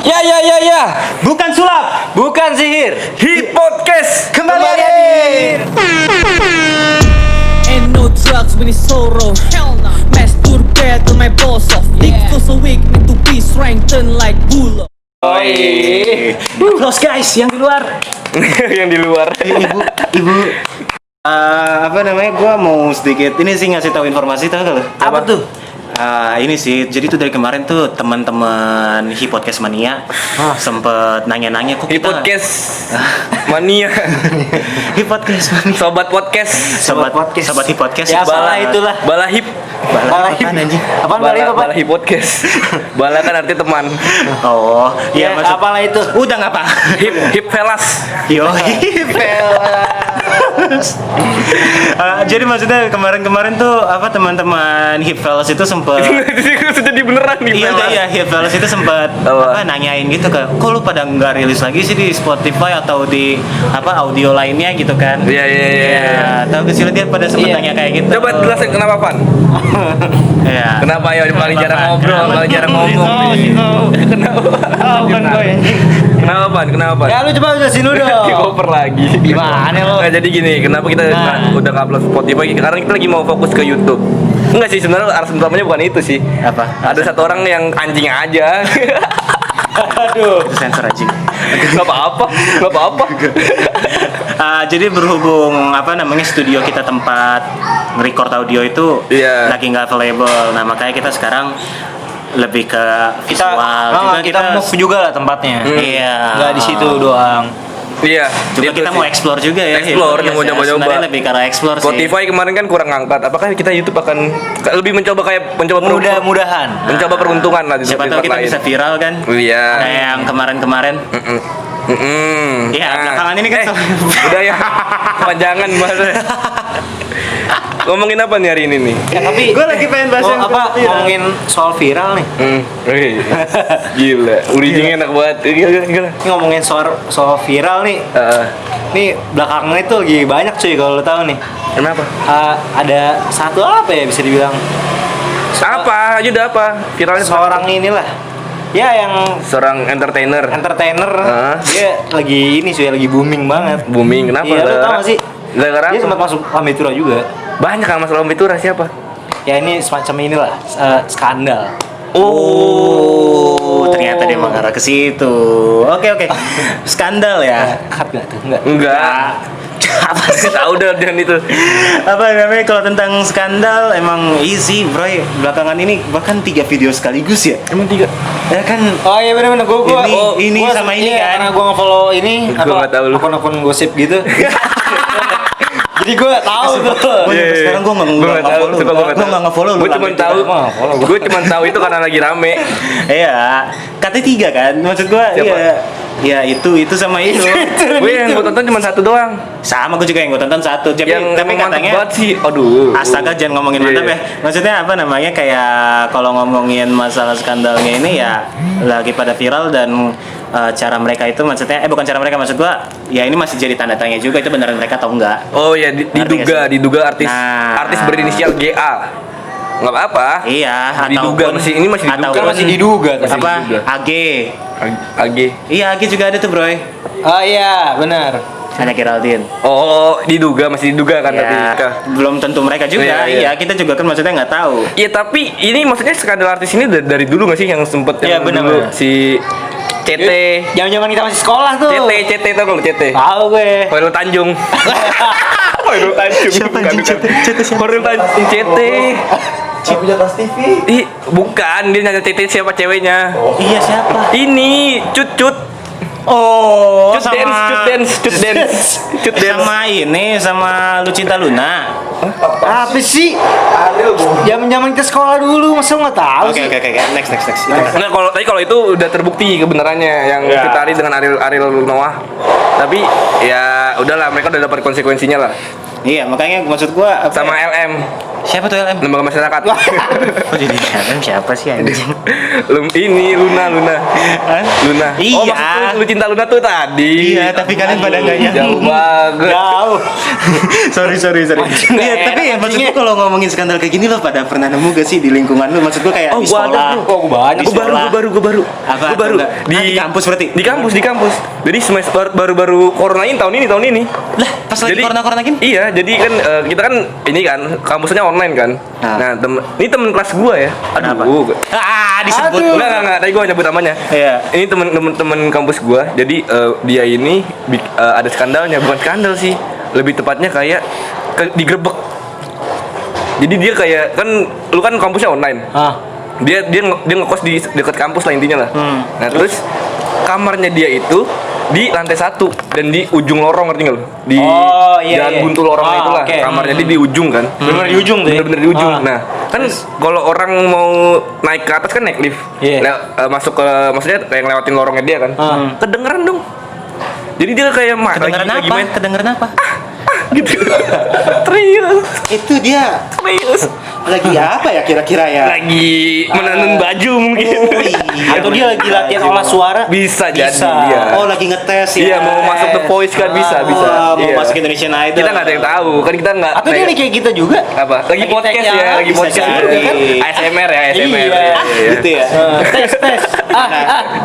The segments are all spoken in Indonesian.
Ya. Bukan sulap, Bukan sihir. Hip Podcast kembali hadir. And no drugs when it's sorrow. Hell no. Masturbate on my balls off. Dick feels so weak, need to be strengthened like bull. Close guys, yang di luar. yang di luar. Ibu. Apa namanya? Gua mau sedikit ini sih ngasih tahu informasi tahu kalau. Apa tuh? Ini sih, jadi tuh dari kemarin tuh teman-teman Hip Podcast Mania sempet nanya-nanya kok Hip kita Podcast Mania. Hip Podcast Mania. Sobat podcast. Sobat Hip Podcast. Ya, salah itulah. Bala hip. Bala Hip anjing. Apaan balik apa? Bala hip podcast. Bala kan arti teman. Oh, iya maksud apalah itu. udah nggak apa. Hip velas. Yo, jadi maksudnya kemarin tuh apa teman-teman Hip Fellas itu sempet Jadi beneran nih. iya Hip Fellas itu sempet Apa? nanyain gitu kan, kok lu pada nggak rilis lagi sih di Spotify atau di audio lainnya gitu kan? Iya. Tahu gak sih lu, dia pada sempet nanya kayak gitu. Coba jelasin kenapa, Pan? Iya. Kenapa ya paling jarang Pan? ngobrol, paling jarang ngomong. Kenapa? Bukan gue anjing. Kenapa, Pan? Ya lu coba jelasin dulu dong. Dioper lagi. Gimana lo? Nggak, jadi gini, kenapa kita udah nge-upload Spotify? Karena kita lagi mau fokus ke YouTube. Enggak sih, sebenarnya alasan utamanya bukan itu sih. Apa? Ada satu orang yang anjing aja. Aduh. Itu sensor anjing. Gak apa-apa. Jadi berhubung studio kita tempat record audio itu lagi nggak available, nah makanya kita sekarang lebih ke visual kita move juga lah tempatnya. Iya. Nggak di situ doang. Iya. Juga kita mau explore juga ya. Explore, mau coba-coba. Sebenarnya lebih ke arah explore sih. Spotify kemarin kan kurang ngangkat. Apakah kita YouTube akan lebih mencoba Mudah-mudahan. mencoba peruntungan lah di Siapa tahu kita bisa viral kan? Iya. Kayak yang kemarin-kemaran. Iya, belakangan ini kan udah ya. Panjangan banget. Ngomongin apa nih hari ini nih? Ya, tapi gue lagi pengen bahas yang apa ngomongin soal viral nih. Gila, urijingnya enak banget. Gila. Ini ngomongin soal viral nih. Nih belakangan itu lagi banyak cuy kalau lo tahu nih. Kenapa? Ada satu apa ya bisa dibilang Apa? Aja udah apa? Viralnya seorang inilah. Ya yang seorang entertainer. Dia lagi ini cuy, lagi booming banget. Booming, kenapa? Iya, lo tau gak sih? Gara-gara Dia sempat masuk Lambe-Tura juga. banyak kan masalah Lambe-Tura siapa? Ya ini semacam inilah skandal. Oh, ternyata dia mengarah ke situ. Oke. Skandal ya. Cut gak tuh? Enggak. Apa sih tahu dah dan itu. Apa namanya, kalau tentang skandal emang easy bro, belakangan ini bahkan 3 video sekaligus ya. Emang 3? Ya kan. Oh iya benar-benar Ini sama ini kan. Karena gue nge-follow ini Gua nggak tahu lu. akun-akun gosip gitu. Jadi gue tahu tuh. Sekarang gue nggak nge-follow lu. Gue cuma tahu itu karena lagi rame. Iya, katanya 3 kan, maksud gue. Iya, itu sama itu. Gue yang gue tonton cuma 1 doang. Sama, gue juga yang gue tonton 1. Tapi mantap katanya banget sih. Aduh. Astaga, jangan ngomongin mantap ya. Maksudnya apa namanya, kayak kalau ngomongin masalah skandalnya ini ya lagi pada viral dan cara mereka itu maksudnya bukan cara mereka, maksud gua ya ini masih jadi tanda tanya juga itu beneran mereka atau enggak. Oh ya, diduga artis berinisial GA. Enggak apa-apa. Iya, diduga masih diduga. Masih diduga. Apa? AG. Iya, AG juga ada tuh, bro. Oh iya, benar. Hanya Geraldine. Oh, masih diduga kan Ya, tapi belum tentu mereka juga. Iya, kita juga kan maksudnya nggak tahu. Iya, tapi ini maksudnya skandal artis ini dari dulu nggak sih yang sempet Iya, yang benar. dulu si CT. Zaman kita masih sekolah tuh. CT tau nggak lu CT? Tahu gue. Hoirul Tanjung. Hoirul Tanjung. Siapa anjing CT? CT siapa? Hoirul Tanjung CT. Siapa punya Tas TV? Ih, bukan, dia nanya CT siapa ceweknya. Iya, siapa? Ini Cut. Oh, Cut dance. sama ini sama Lucinta Luna. Apa sih? Zaman kita sekolah dulu, masa lo nggak tahu Oke, sih? next. Nah, kalau itu udah terbukti kebenarannya yang Fitri dengan Ariel Noah. Tapi ya udahlah, mereka udah dapat konsekuensinya lah. Iya, makanya maksud gua Sama LM. siapa tuh LM? Lembaga Masyarakat. Oh, jadi LM siapa sih anjing? Ini Luna. Luna. Iya. Oh, maksud lu cinta Luna tuh tadi. Iya, tapi kalian pada nggak Jauh nyambung. banget. Jauh. sorry. Iya, tapi ya maksud gua kalau ngomongin skandal kayak gini lo pada pernah nemu gak sih di lingkungan lu? Maksud gua kayak Oh, di gua sekolah. ada tuh. Oh, gua banyak. Di sekolah. Gua baru. Apa? Gua baru. Enggak. Di kampus berarti? Di kampus. Jadi semester baru coronain tahun ini. Lah, pas lagi corona gini? Iya, jadi kan kita kan ini kan kampusnya online kan. Nah, ini temen kelas gua ya. Kenapa? Aduh. Disebut. Enggak, tadi gua nyebut namanya. Iya. Ini temen kampus gua. Jadi dia ini ada skandalnya, bukan skandal sih. Lebih tepatnya kayak digerebek. Jadi dia kayak kan lu kan kampusnya online. Dia ngekos di dekat kampus lah intinya lah. Nah, terus kamarnya dia itu di lantai 1 dan di ujung lorong, ngerti nggak lu? Di jalan buntu lorongnya itulah. oke. Kamarnya dia di ujung kan. Bener di ujung tuh ya? Bener-bener di ujung. Nah, kan kalau orang mau naik ke atas kan naik lift. Iya. Masuk ke maksudnya kayak ngelewatin lorongnya dia kan. Kedengeran dong. Jadi dia kayak Kedengeran apa? gitu. Serius. Itu dia Serius. Lagi apa ya kira-kira ya? Lagi menenun baju mungkin. Atau dia lagi latihan olah suara? Bisa jadi dia. Oh, lagi ngetes ya. Iya, mau masuk The Voice kan bisa. Mau Iya. masuk Indonesian Idol. Kita nggak ada yang tahu, kan kita nggak. Atau dia nih kayak kita juga? apa? Lagi podcast tag-nya, ya, lagi bisa podcast jadi, juga kan? kan? ASMR ya, ASMR. Iya, gitu ya. Tes.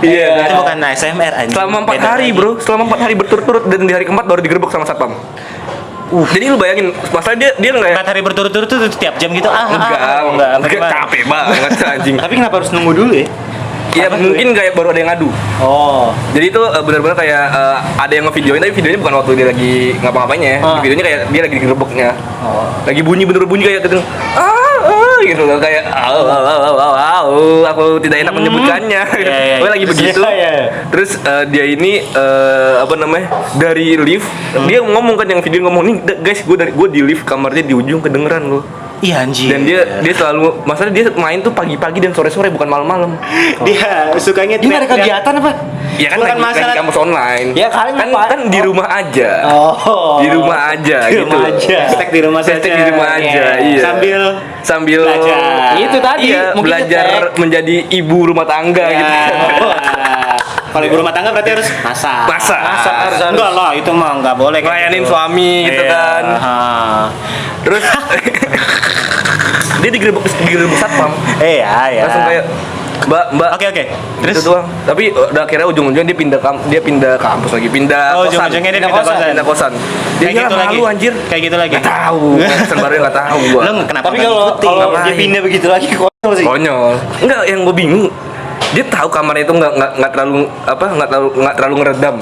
Iya. Itu bukan ASMR anjing. Selama 4 Beda hari, lagi. bro. Selama 4 hari berturut-turut dan di hari keempat baru digerebek sama satpam. Jadi lu bayangin, masalah dia nggak 4 hari berturut-turut tuh tiap jam gitu. enggak bagaimana? capek banget anjing. Tapi kenapa harus nunggu dulu ya? Ya mungkin kayak baru ada yang ngadu. Oh. Jadi itu benar-benar kayak ada yang ngevideoin, tapi videonya bukan waktu dia lagi ngapa-ngapainnya ya. Videonya kayak dia lagi digerebeknya. Lagi bener-bener bunyi kayak gitu. Gitu loh, kayak aku tidak enak menyebutkannya. Iya. Gue lagi begitu. Iya. Terus dia ini apa namanya? Dari lift, dia ngomong kan, yang video ngomong nih, guys, gue di lift, kamarnya di ujung, kedengeran loh. Iya anjing. Dan dia selalu, masalah dia main tuh pagi-pagi dan sore-sore, bukan malam-malam. Dia sukanya Dia ada kegiatan apa? Ya kan Bukan lagi masalah- kampus online. Ya, kalian kan ngapain? kan di rumah aja. Oh. Di rumah aja Di gitu. rumah aja. Hashtag di rumah saja. Hashtag di rumah aja, Iya. iya. Sambil belajar. Itu tadi, Iya, mungkin belajar ngetek. menjadi ibu rumah tangga Ya. gitu. Wah. Kalau ibu rumah tangga berarti harus masak. Masak. harus. Enggak lah, itu mah enggak boleh. kayak Ngelayanin gitu. suami gitu Iya. kan. Terus dia digerebek satpam. Iya. Langsung kayak Mbak. Oke. Terus doang. Tapi udah akhirnya ujung-ujungnya dia pindah kampus lagi, pindah Oh, kosan. ujung-ujungnya dia pindah kosan. Dia Kayak gitu lagi. malu anjir. Kayak gitu lagi. Nggak tahu. Kosan barunya nggak tahu gua. Lu kenapa Tapi nggak kalau ngikutin? dia Ngapain? pindah begitu lagi konyol sih. Konyol. Enggak, yang gue bingung. Dia tahu kamarnya itu nggak terlalu ngeredam.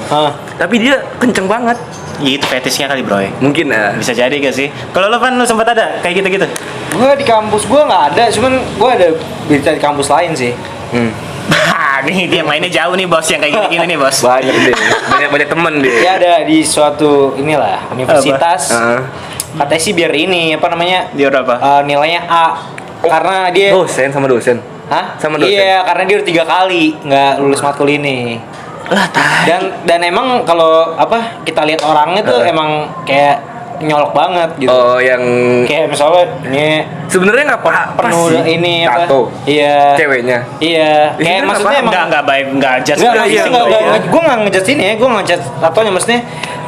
Tapi dia kenceng banget. Ya, itu fetishnya kali, bro. Mungkin ya. Bisa jadi gak sih? Kalau lo Van, lu sempat ada kayak gitu-gitu? Gue di kampus gue nggak ada, cuman gue ada berita di kampus lain sih. Nih dia mainnya jauh nih bos, yang kayak gini-gini nih bos. Banyak deh. Banyak temen deh. Ya ada di suatu inilah universitas. Katanya sih biar ini apa namanya? Dia udah apa? Nilainya A. Karena dia Dosen sama dosen. Hah? Sama dosen. Iya, karena dia udah 3 kali nggak lulus matkul ini. Lah, Dan emang kalau apa kita lihat orangnya tuh emang kayak nyolok banget gitu. Oh, yang Kayak misalnya ini sebenarnya nggak penuh ini apa? tato. Iya. Ceweknya. Iya. Di Kayak situ maksudnya emang enggak baik, enggak just Enggak, iya, maksudnya gue nggak ngejudge ini ya, gue nggak ngejudge tatonya, maksudnya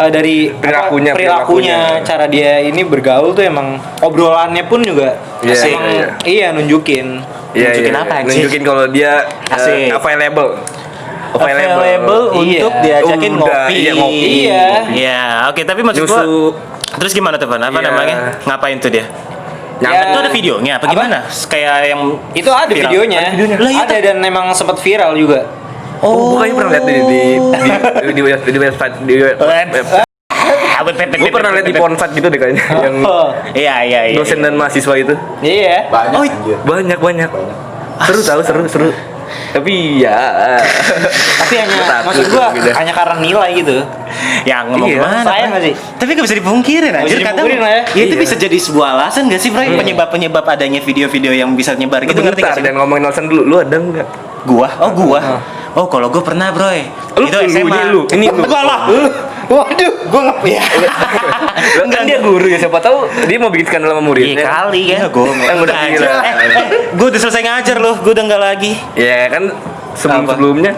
dari Perilakunya, perilakunya, cara dia ini bergaul tuh emang obrolannya pun juga Iya, emang iya nunjukin. Nunjukin apa, anjir? Nunjukin kalau dia Asik. available. available Iya. untuk diajakin Udah, ngopi. iya, ngopi. Iya. Iya, oke, tapi maksud gua Nyusu. terus gimana tuh, Van? Apa Iya. namanya? Ngapain tuh dia? Ya. Itu ada videonya apa Apa? gimana? Kayak yang Itu ada viral. videonya. Lah, iya, Ada dan memang sempat viral juga. Oh, gue kayaknya pernah lihat di website Gue pernah lihat di Pornhub gitu deh kayaknya yang Iya. dosen dan mahasiswa itu. Iya. Banyak Oh, anjir. Banyak. Seru. Tapi ya. Tapi hanya Takut maksud gua gitu. hanya karena nilai gitu. yang ngomong Iya, gimana? sayang Bray? nggak sih? Tapi gak bisa dipungkirin Nggak anjir, bisa kadang dipungkirin lah ya. itu Iya. bisa jadi sebuah alasan gak sih, Bray? Penyebab adanya video-video yang bisa nyebar gitu, ngerti gak Bentar, sih? dan ngomongin alasan dulu. Lu ada enggak? Gua? Oh, kalau gua pernah, Bro. Lu Itu SMA. ini lu. Enggak lah. Waduh, gua nggak ya. Lu kan dia guru ya, siapa tahu dia mau bikin skandal sama murid. Iya kali kan. Iya, gua udah gila. Gue udah selesai ngajar loh, gue udah nggak lagi. Ya kan sebelumnya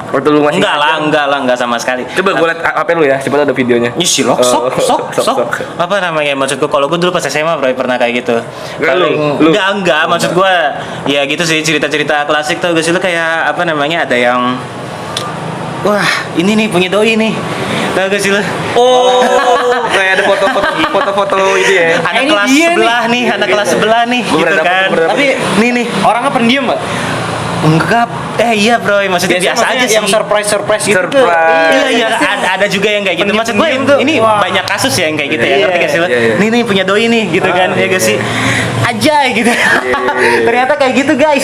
Waktu lu masih Enggak sama sekali. Coba gue liat HP lu ya, siapa tahu ada videonya. Isi sok. Apa namanya? Maksud gue kalau gue dulu pas SMA bro pernah kayak gitu. Lu. Enggak, maksud gue ya gitu sih cerita-cerita klasik tuh gak sih lu kayak apa namanya ada yang wah, ini nih punya doi nih. Tahu gak sih lu? Oh, kayak ada foto-foto ini ya. Anak ini kelas dia sebelah nih, anak kelas sebelah nih Gua gitu pernah dapet, kan. gua pernah dapet. Tapi nih Orangnya pendiam nggak? enggak iya bro, maksudnya biasa aja sih. Yang surprise gitu. Surprise. Iya ada juga yang kayak gitu. Maksud gue Pendiam tuh. ini Wah. banyak kasus ya yang kayak gitu ya. Iya, Ngerti gak sih lo? iya. Nih punya doi nih gitu kan. Ya gak sih? Ajay gitu. Ternyata kayak gitu guys.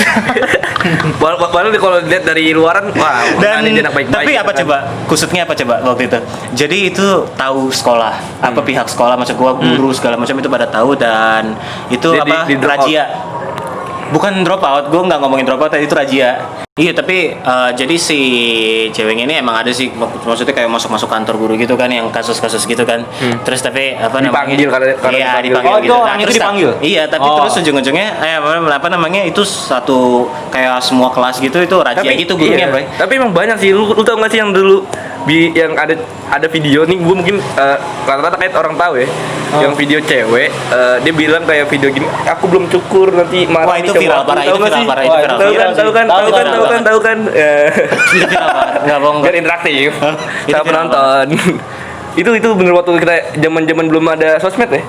Padahal kalau dilihat dari luaran, wah, Dan dia anak baik-baik. tapi apa gitu kan. coba? Kusutnya apa coba waktu itu? Jadi itu tahu sekolah, apa pihak sekolah maksud gua guru segala macam itu pada tahu dan itu Dia apa? di drop out. Razia. Bukan drop out, gue nggak ngomongin drop out, itu razia. Iya, tapi jadi si cewek ini emang ada sih, maksudnya kayak masuk kantor guru gitu kan, yang kasus-kasus gitu kan. Terus tapi apa namanya? Dipanggil karena iya, dipanggil. dipanggil Oh, gitu. itu orang itu terus dipanggil? Iya, tapi Oh. terus ujung-ujungnya apa namanya? Itu satu kayak semua kelas gitu itu razia gitu gurunya, iya. Bray. Tapi emang banyak sih, lu tau gak sih yang dulu yang ada video nih, gue mungkin rata-rata kayak orang tahu ya. Yang video cewek, dia bilang kayak video gini, aku belum cukur nanti marah. Wah, itu nih sama viral aku." parah, Tahu itu gak viral sih? parah, itu viral. Tahu kan. Itu viral Ya. Itu viral parah. Nggak bohong. Biar interaktif Itu sama viral penonton. itu bener waktu kita zaman belum ada sosmed ya.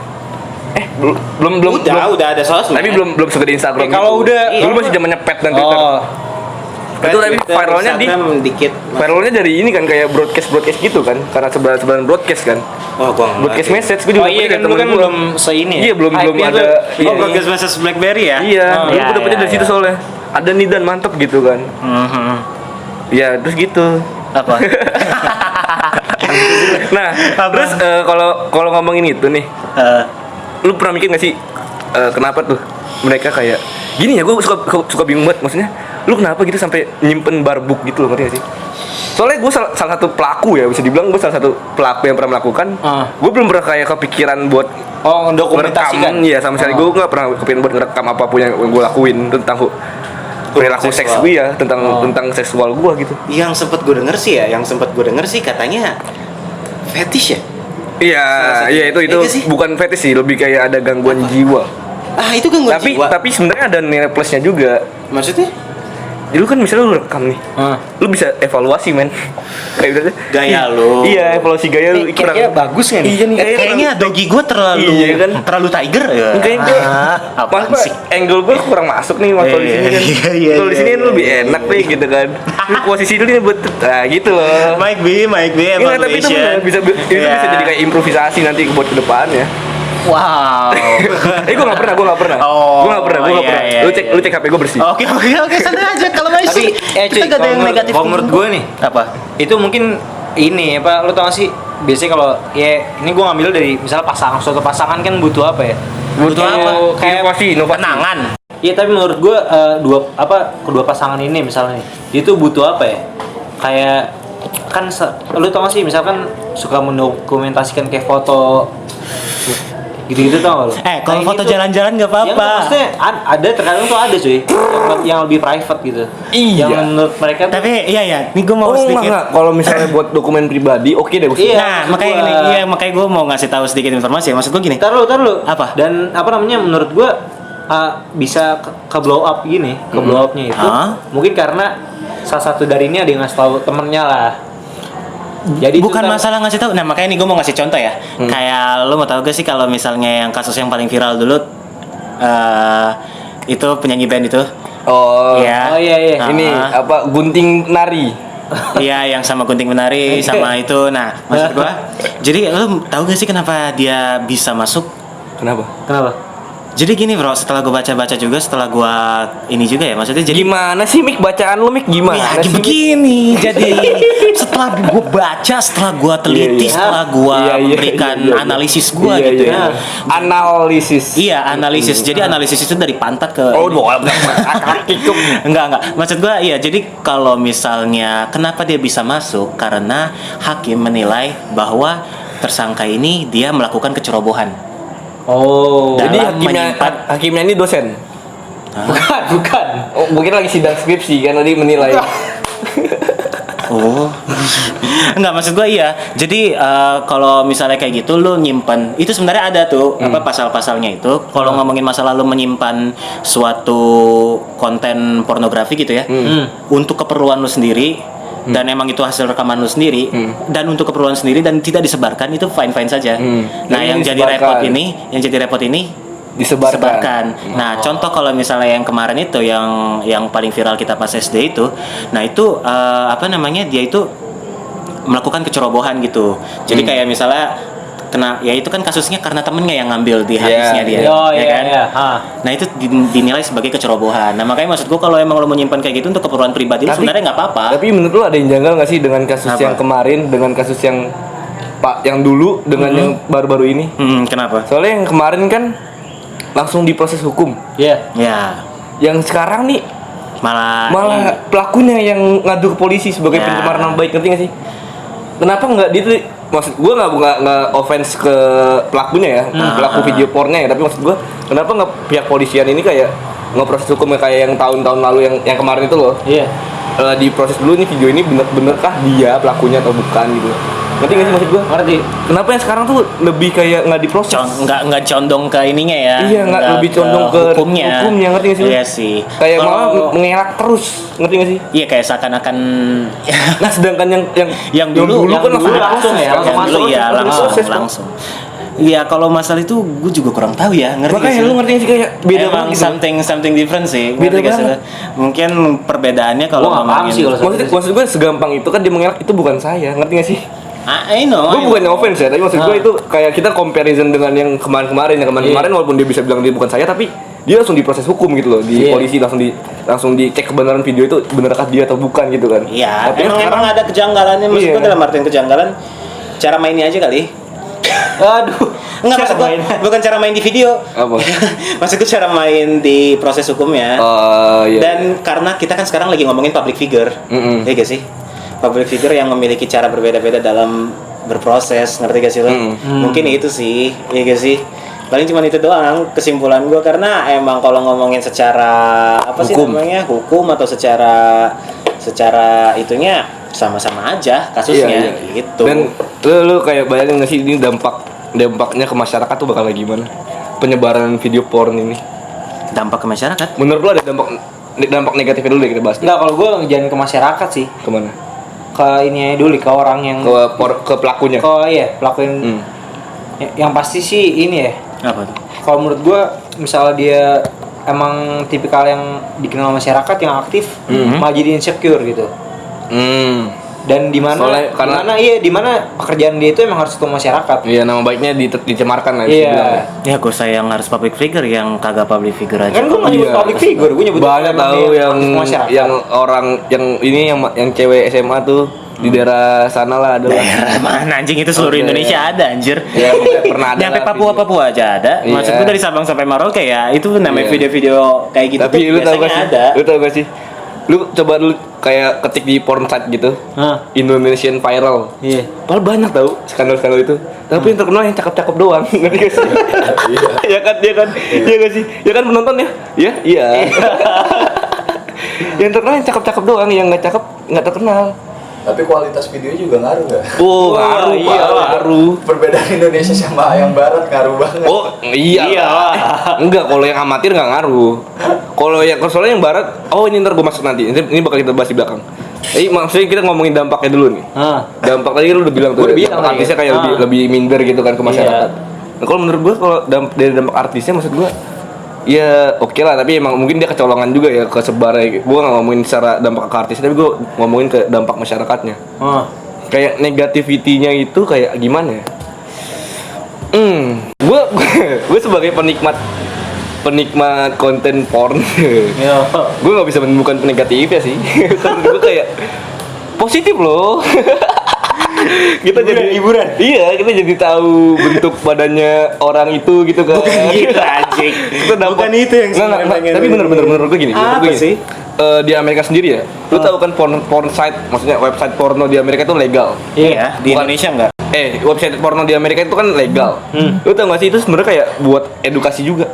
Belum Udah ada sosmed. tapi belum segede Instagram. Kalau gitu. udah- dulu masih zamannya pet dan Twitter. Oh. Itu tapi dikit. viralnya dari ini kan kayak broadcast gitu kan, karena sebaran broadcast kan. Oh, gua Broadcast message gue juga Oh iya punya kan dulu kan temen gua. belum seini ya. Iya, belum Hype-nya ada. tuh. Iya. Oh, broadcast message BlackBerry ya? Iya, Oh, dulu iya, gue dapetnya iya, dari situ iya. soalnya. Ada nih dan mantep gitu kan. Mhm. Iya, terus gitu. Apa? Nah, terus kalau ngomongin itu nih, lu pernah mikir gak sih kenapa tuh mereka kayak gini ya? Gue suka bingung banget, maksudnya lu kenapa gitu sampai nyimpen barbuk gitu loh, ngerti gak sih? Soalnya gue salah satu pelaku ya, bisa dibilang gue salah satu pelaku yang pernah melakukan. Gue belum pernah kayak kepikiran buat Dokumentasikan. ngerekam, ya sama sekali gue nggak pernah kepikiran buat ngerekam apapun yang gue lakuin tentang perilaku seks gue ya, tentang seksual gue gitu. Yang sempat gue denger sih katanya fetish ya. Iya, iya itu Iya sih? bukan fetish sih, lebih kayak ada gangguan jiwa. Ah, itu gangguan jiwa. Tapi sebenarnya ada nilai plusnya juga. Maksudnya Jadi lu kan misalnya lu rekam nih, lu bisa evaluasi men. Kayak udah gaya lu. Iya, evaluasi gaya lu. Kayaknya bagus nggak nih? Iya nih Kayaknya dogi gue terlalu Iya kan? terlalu tiger ya. Kayaknya gue apaan Mas, sih? angle gue kurang masuk nih waktu di sini kan. Iya, Kalau di sini kan lebih enak nih gitu kan. Lu posisi dulu nih buat gitu loh. Mike B, Iya, tapi itu bener, bisa jadi kayak improvisasi nanti buat ke depannya. wow. Gue nggak pernah. Oh, Gue nggak pernah. iya, Lu cek HP gue bersih. Oke, santai aja kalau masih. Tapi kita gak ada yang negatif. kalau menurut gue nih, Apa? itu mungkin ini apa, lu tau gak sih biasanya kalau ya ini gue ngambil dari misalnya suatu pasangan kan butuh apa ya, Butuh apa? kayak inovasi. Kenangan. iya tapi menurut gue kedua pasangan ini misalnya nih, itu butuh apa ya, kayak kan lu tau gak sih misalkan suka mendokumentasikan kayak foto gitu-gitu tau gak lu? Kalau Nah, foto ini tuh- jalan-jalan nggak Ya, apa-apa. maksudnya ada terkadang tuh ada cuy yang lebih private gitu. Iya. Yang menurut mereka tuh Tapi iya, ini gue mau Oh sedikit. enggak, kalau misalnya buat dokumen pribadi, oke deh gue. Iya. Nah, maksud makanya gua. gini, makanya gue mau ngasih tahu sedikit informasi ya. Maksud gue gini. Ntar lu. Apa? Dan apa namanya menurut gua bisa ke blow up gini, ke blow upnya itu mungkin karena salah satu dari ini ada yang ngasih tahu temennya lah. Jadi itu Bukan ntar- masalah ngasih tahu. Nah, makanya nih gue mau ngasih contoh ya. Kayak lo mau tahu gak sih kalau misalnya yang kasus yang paling viral dulu itu penyanyi band itu. Oh. Iya. Oh iya. Ini apa gunting nari? Iya, yang sama gunting menari sama itu. Nah, maksud gua. Jadi lo tahu gak sih kenapa dia bisa masuk? Kenapa? Kenapa? Jadi gini bro, setelah gue baca-baca juga, setelah gue ini juga ya, maksudnya jadi Gimana sih Mik, bacaan lu Mik gimana ya, sih? Mik? begini. Jadi setelah gue baca, setelah gue teliti, Iya. setelah gue Iya, memberikan iya. analisis gue Iya, gitu iya. ya. Analisis. Iya, analisis. Jadi analisis itu dari pantat ke Oh, boleh. Kikuk. Enggak. Maksud gua iya, jadi kalau misalnya kenapa dia bisa masuk? Karena hakim menilai bahwa tersangka ini dia melakukan kecerobohan. Oh. Dalam Jadi menyimpan- hakimnya ini dosen. Bukan. Oh, mungkin lagi sidang skripsi kan tadi menilai. Oh, enggak maksud gua iya. Jadi kalau misalnya kayak gitu, lu nyimpan itu sebenarnya ada tuh apa pasal-pasalnya itu. Kalau ngomongin masa lalu menyimpan suatu konten pornografi gitu ya, untuk keperluan lu sendiri dan emang itu hasil rekaman lu sendiri dan untuk keperluan sendiri dan tidak disebarkan itu fine saja. Nah, yang jadi repot ini disebarkan. Nah, contoh kalau misalnya yang kemarin itu yang paling viral kita pas SD itu, nah itu apa namanya, dia itu melakukan kecerobohan gitu. Jadi kayak misalnya kena, ya itu kan kasusnya karena temennya yang ngambil di hadisnya dia, ya kan? Nah itu dinilai sebagai kecerobohan. Nah makanya maksud gua kalau emang lo menyimpan kayak gitu untuk keperluan pribadi, sebenarnya nggak apa-apa. Tapi menurut lu ada yang janggal nggak sih dengan kasus yang kemarin, dengan kasus yang yang dulu dengan yang baru-baru ini? Kenapa? Soalnya yang kemarin kan langsung diproses hukum. Iya. Ya. Yang sekarang nih Malah pelakunya yang ngadu ke polisi sebagai pencemaran nama baik, ngerti nggak sih? Kenapa nggak dia tuh, maksud gue nggak offense ke pelakunya ya, pelaku video pornya ya, tapi maksud gue kenapa nggak pihak polisian ini kayak ngeproses hukumnya kayak yang tahun-tahun lalu yang kemarin itu loh? Iya. Diproses dulu nih video ini bener kah dia pelakunya atau bukan gitu. Ngerti nggak sih maksud gue? Ngerti. Kenapa yang sekarang tuh lebih kayak nggak diproses? nggak condong ke ininya ya. Iya, nggak lebih condong ke hukumnya, ngerti nggak sih? Iya sih. Kayak malah mengelak terus, ngerti nggak sih? Iya, kayak seakan-akan Nah, sedangkan yang dulu kan langsung ya, yang dulu ya langsung. Iya, kalau masalah itu gue juga kurang tahu ya, ngerti makanya gak sih? lu ngerti sih kayak beda Emang banget something different sih. Beda ngerti gak sih? banget. Mungkin perbedaannya kalau Gua nggak paham sih kalau maksud gue segampang itu kan dia mengelak, itu bukan saya, ngerti gak sih? I know. Gue bukannya offense ya, tapi maksud gue itu kayak kita comparison dengan yang kemarin walaupun dia bisa bilang dia bukan saya, tapi dia langsung diproses hukum gitu loh di polisi, langsung dicek kebenaran video itu benerkah dia atau bukan gitu kan. Iya, tapi emang ada kejanggalannya, maksud gue dalam artian kejanggalan cara mainnya aja kali. Aduh. Enggak, maksud gue bukan cara main di video. Apa? Maksud gue cara main di proses hukumnya. Iya. Dan karena kita kan sekarang lagi ngomongin public figure, ya gak sih? Public figure yang memiliki cara berbeda-beda dalam berproses, ngerti gak sih lo? Mungkin itu sih, ya gak sih? Paling cuma itu doang kesimpulan gue, karena emang kalau ngomongin secara apa sih namanya, hukum atau secara itunya sama-sama aja kasusnya gitu. Dan lu kayak bayangin nggak sih ini dampaknya ke masyarakat tuh bakal kayak gimana? Penyebaran video porn ini. Dampak ke masyarakat? Menurut lu ada dampak negatifnya dulu deh kita bahas. Enggak, kalau gue jangan ke masyarakat sih. Kemana? Ke ini dulu, ke orang yang Ke pelakunya. Pelaku yang pasti sih ini ya. Apa tuh? Kalau menurut gue, misalnya dia emang tipikal yang dikenal masyarakat yang aktif, malah jadi insecure gitu. Dan di mana pekerjaan dia itu emang harus ketemu masyarakat. Iya, nama baiknya dicemarkan lah. Iya. Ya gue sayang harus public figure, yang kagak public figure aja. Kan gue nggak nyebut public figure, gue nyebut banyak tahu yang orang yang cewek SMA tuh di daerah sana lah ada. Daerah mana anjing, itu seluruh Indonesia ada anjir. Ya, pernah ada. Nyampe Papua aja ada. Iya. Maksud gue dari Sabang sampai Merauke ya, itu namanya video-video kayak gitu. Tapi tuh lu tau gak biasanya sih? ada. Lu tau gak sih? Lu coba dulu kayak ketik di porn site gitu. Indonesian viral. Iya. Padahal banyak tau skandal-skandal itu. Tapi yang terkenal yang cakep-cakep doang. Ngerti gak sih? Iya kan? Iya gak sih? Ya kan penonton ya? Iya. Yang terkenal yang cakep-cakep doang, yang gak cakep gak terkenal. Tapi kualitas videonya juga ngaruh nggak? Ngaruh. Perbedaan Indonesia sama yang Barat ngaruh banget. Oh iya. Enggak, kalau yang amatir nggak ngaruh. Kalau soalnya yang Barat, ini ntar gue masuk nanti. Ini bakal kita bahas di belakang. Maksudnya kita ngomongin dampaknya dulu nih. Dampak tadi lu udah bilang tuh. Artisnya kayak lebih minder gitu kan ke masyarakat. Nah, kalau menurut gue kalau dari dampak artisnya, maksud gue ya oke lah, tapi emang mungkin dia kecolongan juga ya ke sebarnya. Gue nggak ngomongin secara dampak ke artis, tapi gue ngomongin ke dampak masyarakatnya. Kayak negativity-nya itu kayak gimana ya? Gue sebagai penikmat konten porn, gue nggak bisa menemukan negatifnya sih. Karena gue kayak positif loh. Kita jadi hiburan. Iya, kita jadi tahu bentuk badannya orang itu gitu kan. Gitu anjing. Bukan itu yang tapi bener gue gini. Apa sih? Di Amerika sendiri ya. Lu tahu kan porn site, maksudnya website porno di Amerika itu legal. Iya, di Indonesia enggak? Website porno di Amerika itu kan legal. Lu tahu nggak sih itu sebenarnya kayak buat edukasi juga.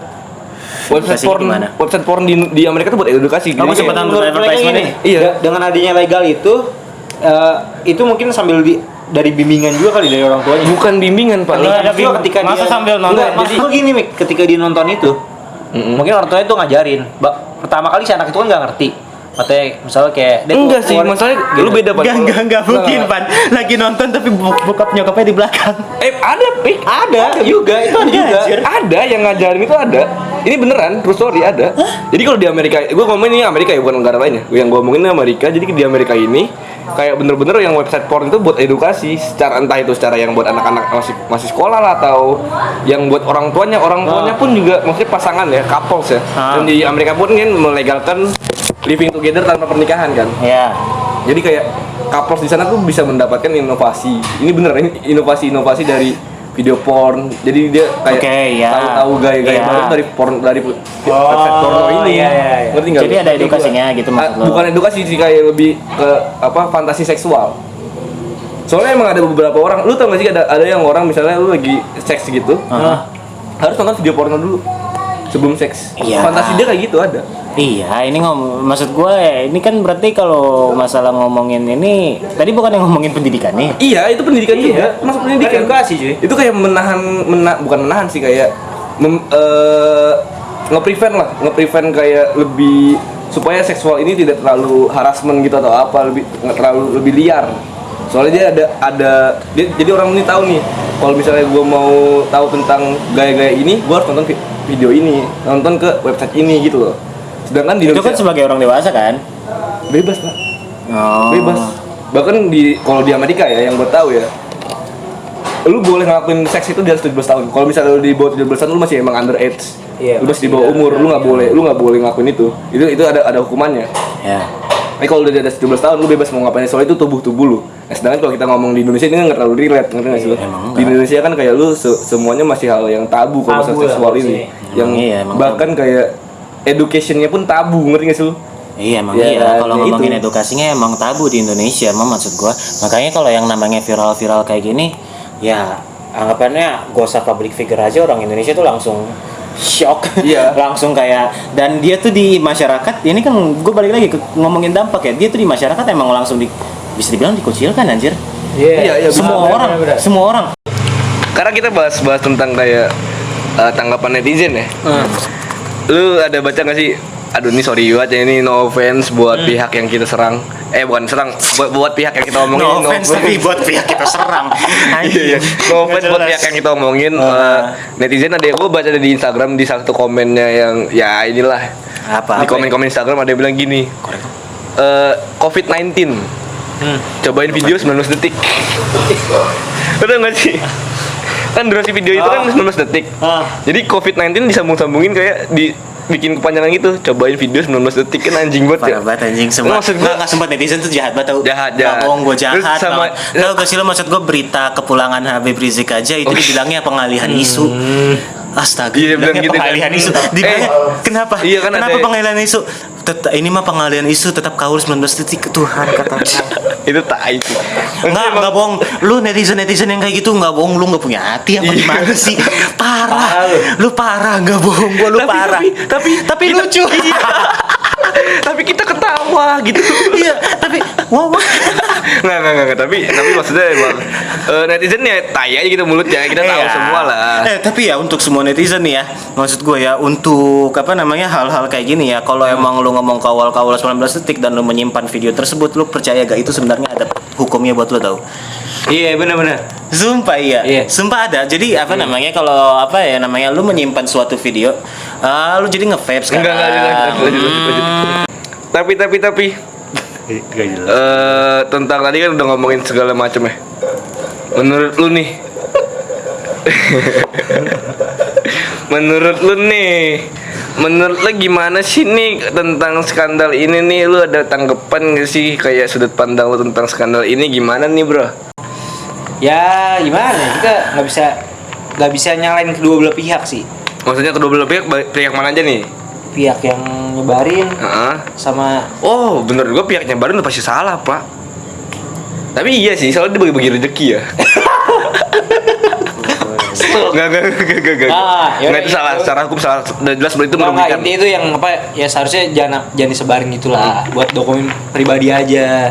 Website porn di Amerika itu buat edukasi. Kamu sempat nonton advertisement ini? Iya. Dengan adanya legal itu, itu mungkin sambil dari bimbingan juga kali dari orang tuanya. Bukan bimbingan, Pak. Nggak ada Maksud gua ketika masa dia sambil nonton? Enggak, maksud gua gini, Mik, ketika dia nonton itu, mungkin orang tuanya tuh ngajarin. Pertama kali si anak itu kan nggak ngerti. Katanya misalnya kayak dia Enggak tuh sih, keluar- masalahnya gitu. lu beda, Pak. Enggak mungkin, Pan. Lagi nonton tapi bokap nyokapnya di belakang. Ada, Pik. Ada juga, itu ada juga. Ada yang ngajarin itu ada. Ini beneran, true story ada. Jadi kalau di Amerika, gue ngomongin ini Amerika ya, bukan negara lainnya. Yang gue ngomongin ini Amerika. Jadi di Amerika ini kayak bener-bener yang website porn itu buat edukasi, secara entah itu secara yang buat anak-anak masih sekolah lah, atau yang buat orang tuanya pun juga, maksudnya pasangan ya, couples ya. Dan di Amerika pun kan melegalkan living together tanpa pernikahan kan. Ya. Jadi kayak couples di sana tuh bisa mendapatkan inovasi. Ini bener, ini inovasi dari video porn. Jadi dia kayak Oke, ya. tahu gaya-gaya Ya. baru dari website porno ini. iya. Ngerti nggak? Jadi ada edukasinya gitu maksud lo? Bukan edukasi sih, kayak lebih ke fantasi seksual. Soalnya emang ada beberapa orang, lu tau gak sih ada yang orang misalnya lu lagi seks gitu, harus nonton video porno dulu sebelum seks. Iya. Fantasi dia kayak gitu ada. Iya, ini maksud gue ini kan berarti kalau masalah ngomongin ini tadi bukan yang ngomongin pendidikan nih. Iya, itu pendidikan juga. Masuk pendidikan. Edukasi, cuy. Itu kayak bukan menahan sih, kayak nge-prevent kayak lebih supaya seksual ini tidak terlalu harassment gitu atau apa, nggak terlalu lebih liar. Soalnya dia jadi orang ini tahu nih, kalau misalnya gue mau tahu tentang gaya-gaya ini, gue harus nonton video ini, nonton ke website ini gitu loh. Sedangkan di Itu kan Indonesia sebagai orang dewasa kan? bebas, Pak. Oh. Bebas. Bahkan kalau di Amerika ya, yang gue tahu ya, lu boleh ngelakuin seks itu di atas 17 tahun. Kalau misalnya lu di bawah 17 tahun, lu masih emang under age. Iya, Lu masih di bawah umur, lu nggak boleh ngelakuin itu. Itu ada hukumannya. Ya. Tapi kalau udah di atas 17 tahun, lu bebas mau ngapain, soalnya itu tubuh lu. Nah, sedangkan kalau kita ngomong di Indonesia ini nggak terlalu relate, ngerti nggak sih lu? Di Indonesia kan kayak lu semuanya masih hal yang tabu kalau masalah Tabu lah, seksual pasti. ini. Yang Emang bahkan kayak education-nya pun tabu, ngerti nggak sih lu? Iya emang Ya, iya, kalau ya ngomongin itu. edukasinya emang tabu di Indonesia, emang maksud gua. Makanya kalau yang namanya viral-viral kayak gini, ya anggapannya gak usah public figure aja, orang Indonesia tuh langsung shock. Iya. Langsung kayak, dan dia tuh di masyarakat, ini kan gue balik lagi ke ngomongin dampak ya, dia tuh di masyarakat emang langsung bisa dibilang dikucilkan anjir. Iya, Semua benar, orang, benar. semua orang. Karena kita bahas tentang kayak tanggapan netizen ya. Lu ada baca nggak sih? Aduh, ini sorry banget ya, ini no offense buat pihak yang kita serang. Bukan serang, buat pihak yang kita omongin. No offense tapi buat pihak kita serang. Iya, iya. No offense buat pihak yang kita omongin. Netizen ada yang gue baca di Instagram, di satu komennya yang ya inilah. Apa? Di komen-komen Instagram ada yang bilang gini. COVID-19. Cobain video 19 detik. Udah nggak sih? Kan durasi video itu kan 19 detik. Jadi COVID-19 disambung-sambungin kayak bikin kepanjangan gitu. Cobain video 19 detik, kan anjing banget ya. Parah banget anjing, semua. Maksud gua- Nggak sempat netizen tuh jahat banget tau. Jahat. Nggak bohong, gue jahat. Terus sama- Tau gak sih lo, maksud gue berita kepulangan Habib Rizik aja itu dibilangnya pengalihan isu. Astaga, Iya, bilang dibilangnya gitu kan. pengalihan isu. Dibilangnya, kenapa? Iya kan, kenapa ada- pengalihan isu? Ini mah pengalihan isu, tetap kaul 19 detik, Tuhan kata. Itu tai sih. Enggak bohong. Lu netizen yang kayak gitu enggak bohong, lu enggak punya hati apa gimana sih? Parah. Lu parah, enggak bohong gua, lu parah. Tapi lucu. Tapi kita ketawa gitu. Iya, tapi wah. Nggak. Tapi maksudnya emang netizen ya tai aja gitu mulutnya. Kita tahu Iya. semua lah. Tapi ya untuk semua netizen nih ya, maksud gue ya, untuk apa namanya hal-hal kayak gini ya, kalau emang lu ngomong kawal-kawal 19 detik dan lu menyimpan video tersebut, lu percaya gak itu sebenarnya ada hukumnya buat lu tau? Iya, benar-benar. Sumpah iya. Iya. Sumpah ada. Jadi apa namanya, kalau apa ya namanya, lu menyimpan suatu video, lu jadi nge-vape sekarang. Enggak, lanjut. Tapi tentang tadi kan udah ngomongin segala macam ya. Menurut lu nih menurut lu gimana sih nih tentang skandal ini nih? Lu ada tanggapan gak sih, kayak sudut pandang lu tentang skandal ini gimana nih, bro? Ya gimana? Kita nggak bisa nyalain kedua belah pihak sih. Maksudnya kedua belah pihak mana aja nih? Pihak yang nyebarin Heeh. sama Oh, bener gue pihaknya baru udah pasti salah, Pak. Tapi iya sih, soalnya dia bagi-bagi rezeki ya. Enggak. ya Enggak, itu salah, secara hukum salah. Udah jelas itu Nggak, merugikan. intinya itu yang apa ya, seharusnya jangan disebarin gitu lah, buat dokumen pribadi aja.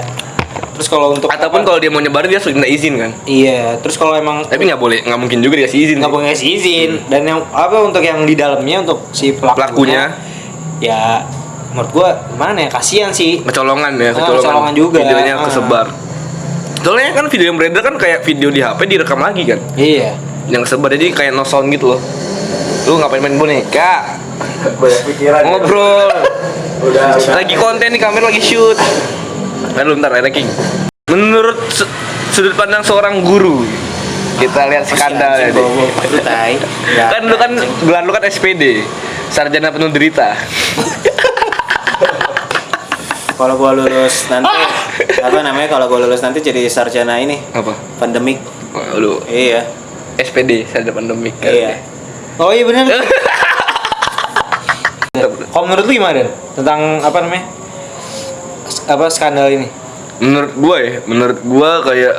Terus kalau untuk Ataupun kalau dia mau nyebarin dia harus minta izin kan. iya, terus kalau emang Tapi nggak boleh, nggak mungkin juga dikasih izin. nggak boleh ngasih izin dan yang apa untuk yang di dalamnya untuk si pelakunya, ya menurut gua gimana ya, kasihan sih. Kecolongan ya, kecolongan juga. Videonya kesebar. Soalnya kan video yang beredar kan kayak video di HP direkam lagi kan. Iya. Yang kesebar jadi kayak no sound gitu loh. Lu ngapain main boneka? Banyak pikiran. Ngobrol. Udah. Lagi konten nih, kamera lagi shoot. Lalu bentar, ranking. Menurut sudut pandang seorang guru, kita lihat skandal ya. Itu tai. Kan lu kan gelar lu kan SPD, sarjana penuh derita. Kalau gua lulus nanti apa namanya, kalau gua lulus nanti jadi sarjana ini Apa? pandemik. Oh, lu Iya. SPD, sarjana pandemik. Kan? Iya. Oh iya benar. Kalau menurut lu gimana, Dan? Tentang apa namanya? Apa skandal ini? Menurut gua kayak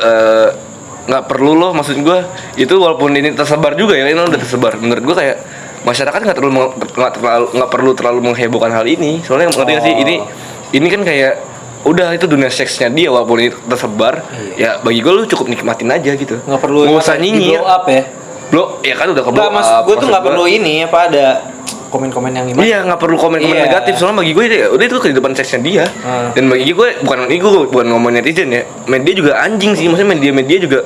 nggak perlu loh, maksud gua itu walaupun ini tersebar juga ya, ini udah tersebar. Menurut gua kayak masyarakat nggak perlu terlalu menghebohkan hal ini. Soalnya ngerti nggak sih, ini kan kayak udah itu dunia seksnya dia, walaupun ini tersebar, ya bagi gua lu cukup nikmatin aja gitu. Nggak perlu nggak usah nyinyir. blow up ya. Ya kan udah Enggak, mas, gue tuh nggak perlu ini apa ada komen-komen yang gimana? Iya, nggak perlu komen-komen Iya. negatif. Soalnya bagi gue udah itu kehidupan seksnya dia. Dan bagi gue bukan ngomong netizen ya. Media juga anjing sih. Maksudnya media juga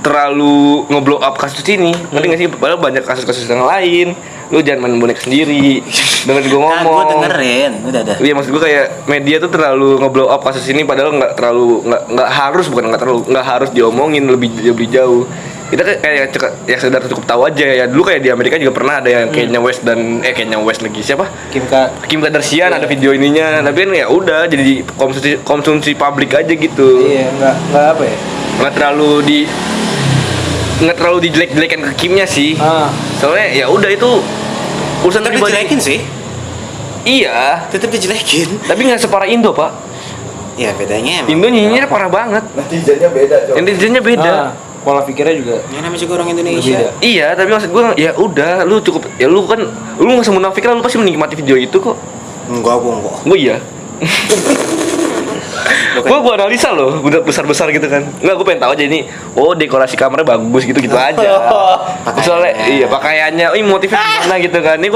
terlalu ngeblow up kasus ini. Ngerti nggak sih? Padahal banyak kasus-kasus yang lain. Lu jangan main bonek sendiri. Dengan gue Nah, ngomong. gua dengerin, udah dah. Iya, maksud gue kayak media tuh terlalu ngeblow up kasus ini, padahal nggak harus diomongin lebih jauh. Kita kayak ya sekedar cukup tahu aja ya. Dulu kayak di Amerika juga pernah ada yang Kanye West lagi siapa? Kim Kardashian ada video ininya. Tapi kan ya udah jadi konsumsi publik aja gitu. Iya, nggak apa ya? Nggak terlalu dijelek-jelekan ke Kimnya sih. Soalnya ya udah itu urusan Tapi pribadi. dijelekin sih. Iya, Tetap dijelekin. tapi nggak separah Indo, Pak. Ya bedanya emang. Indo nyinyirnya parah banget. Netizennya beda, Cok. Netizennya beda. Pola pikirnya juga Ya namanya juga orang Indonesia. berbeda. Iya, tapi maksud gue ya udah, lu cukup ya lu nggak usah munafik lah, lu pasti menikmati video itu kok. Enggak. Gue iya. Gue analisa loh, besar gitu kan. Enggak, gue pengen tahu aja ini. Oh, dekorasi kamarnya bagus gitu aja. Soalnya iya pakaiannya, motifnya gimana gitu kan. Ini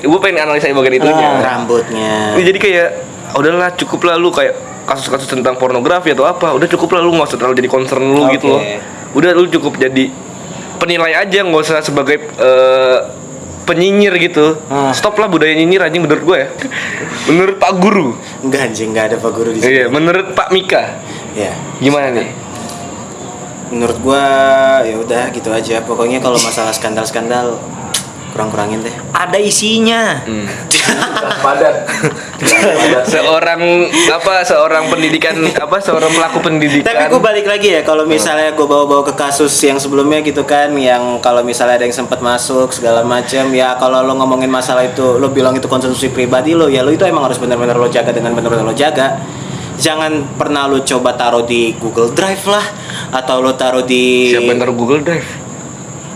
gue pengen analisa bagian itunya. Rambutnya. Ini jadi kayak udahlah, cukup lah lu kayak kasus-kasus tentang pornografi atau apa. Udah cukup lah, lu nggak usah terlalu jadi concern lu gitu loh. Udah lu cukup jadi penilai aja, nggak usah sebagai penyinyir gitu. Stop lah budaya nyinyir anjing menurut gue ya. Menurut Pak Guru. Enggak anjing, enggak ada Pak Guru di sini. Iya, menurut Pak Mika. Ya. Gimana nih? Menurut gua ya udah gitu aja. Pokoknya kalau masalah skandal-skandal kurang-kurangin deh. Ada isinya. Padat. Seorang pelaku pendidikan. Tapi gue balik lagi ya, kalau misalnya gue bawa-bawa ke kasus yang sebelumnya gitu kan, yang kalau misalnya ada yang sempat masuk segala macam, ya kalau lo ngomongin masalah itu, lo bilang itu konsumsi pribadi lo, ya lo itu emang harus benar-benar lo jaga dengan benar-benar lo jaga. Jangan pernah lo coba taruh di Google Drive lah, atau lo taruh di. Siapa yang taruh Google Drive?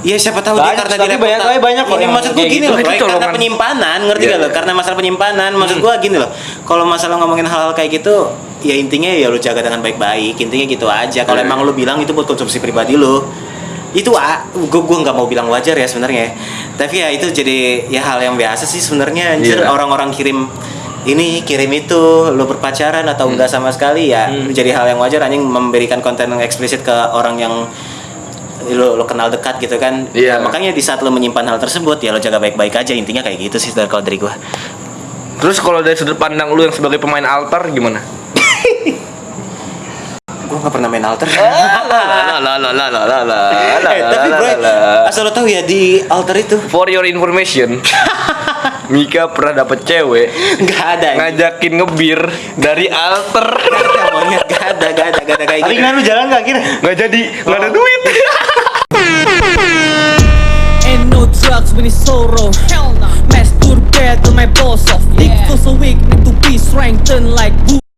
Iya siapa tahu dia karena tapi banyak kok ini yang maksud gue kayak gini gitu. loh, Itu Roy, karena colongan. penyimpanan, ngerti Iya, gak lo? iya. Karena masalah penyimpanan, maksud gue gini loh. Kalau masalah ngomongin hal-hal kayak gitu, ya intinya ya lo jaga dengan baik-baik. Intinya gitu aja. Kalau Iya. emang lo bilang itu buat konsumsi pribadi lo, itu gue nggak mau bilang wajar ya sebenarnya. Tapi ya itu jadi ya hal yang biasa sih sebenarnya. Anjir, Iya. orang-orang kirim ini kirim itu, lo berpacaran atau enggak sama sekali ya, jadi hal yang wajar anjing memberikan konten yang eksplisit ke orang yang lo kenal dekat gitu kan. Iya. Nah, makanya di saat lo menyimpan hal tersebut ya lo jaga baik-baik aja, intinya kayak gitu sih kalau dari gua. Terus kalau dari sudut pandang lu yang sebagai pemain altar gimana? Gua nggak pernah main altar. Tapi bro, asal lo tahu ya di altar itu For your information, Mika pernah dapet cewek nggak ada. ngajakin ngebir dari altar. Nggak ada kayak Tapi gitu. gimana lu jalan nggak akhirnya? Nggak jadi, nggak ada duit. Ain't no drugs when it's sorrow. Hell no. Masturbate on my balls off. Dick feels so weak, need to be strengthened like